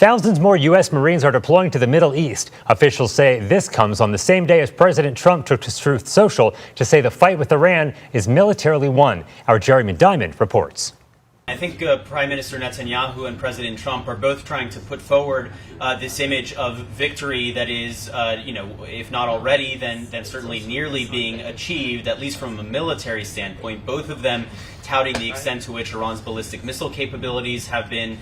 Thousands more U.S. Marines are deploying to the Middle East. Officials say this comes on the same day as President Trump took to Truth Social to say the fight with Iran is militarily won. Our Jeremy Diamond reports. I think Prime Minister Netanyahu and President Trump are both trying to put forward this image of victory that is, if not already, then certainly nearly being achieved, at least from a military standpoint. Both of them touting the extent to which Iran's ballistic missile capabilities have been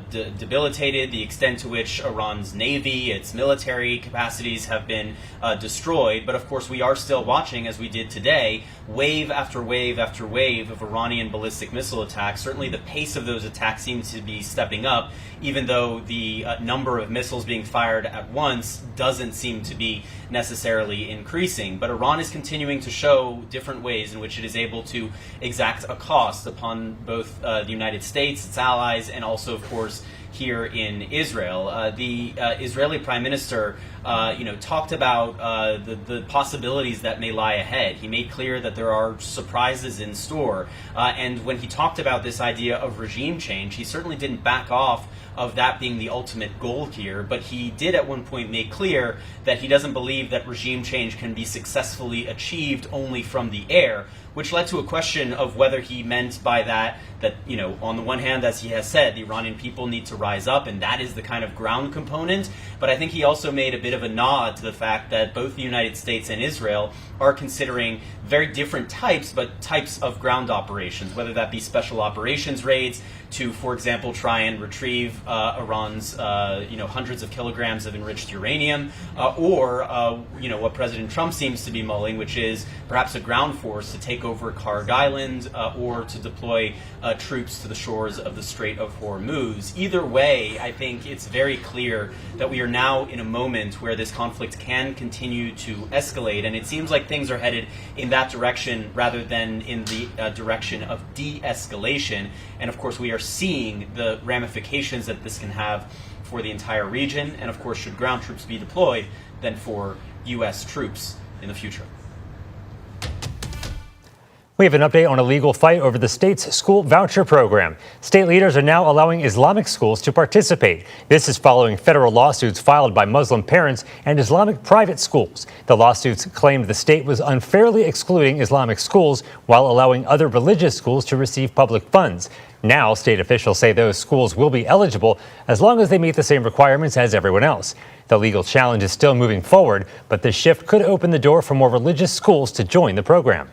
debilitated, the extent to which Iran's navy, its military capacities have been destroyed. But of course, we are still watching, as we did today, wave after wave after wave of Iranian ballistic missile attacks. Certainly the pace of those attacks seems to be stepping up, even though the number of missiles being fired at once doesn't seem to be necessarily increasing. But Iran is continuing to show different ways in which it is able to exact a cost upon both the United States, its allies, and also, of course, here in Israel. The Israeli Prime Minister, talked about the possibilities that may lie ahead. He made clear that there are surprises in store. And when he talked about this idea of regime change, he certainly didn't back off of that being the ultimate goal here, but he did at one point make clear that he doesn't believe that regime change can be successfully achieved only from the air, which led to a question of whether he meant by that, on the one hand, as he has said, the Iranian people need to rise up, and that is the kind of ground component. But I think he also made a bit of a nod to the fact that both the United States and Israel are considering very different types of ground operations, whether that be special operations raids to, for example, try and retrieve Iran's, hundreds of kilograms of enriched uranium, or what President Trump seems to be mulling, which is perhaps a ground force to take over Karg Island or to deploy troops to the shores of the Strait of Hormuz. Either way, I think it's very clear that we are now in a moment where this conflict can continue to escalate, and it seems like things are headed in that direction rather than in the direction of de-escalation. And of course, we are seeing the ramifications that this can have for the entire region, and of course, should ground troops be deployed, then for U.S. troops in the future. We have an update on a legal fight over the state's school voucher program. State leaders are now allowing Islamic schools to participate. This is following federal lawsuits filed by Muslim parents and Islamic private schools. The lawsuits claimed the state was unfairly excluding Islamic schools while allowing other religious schools to receive public funds. Now, state officials say those schools will be eligible as long as they meet the same requirements as everyone else. The legal challenge is still moving forward, but this shift could open the door for more religious schools to join the program.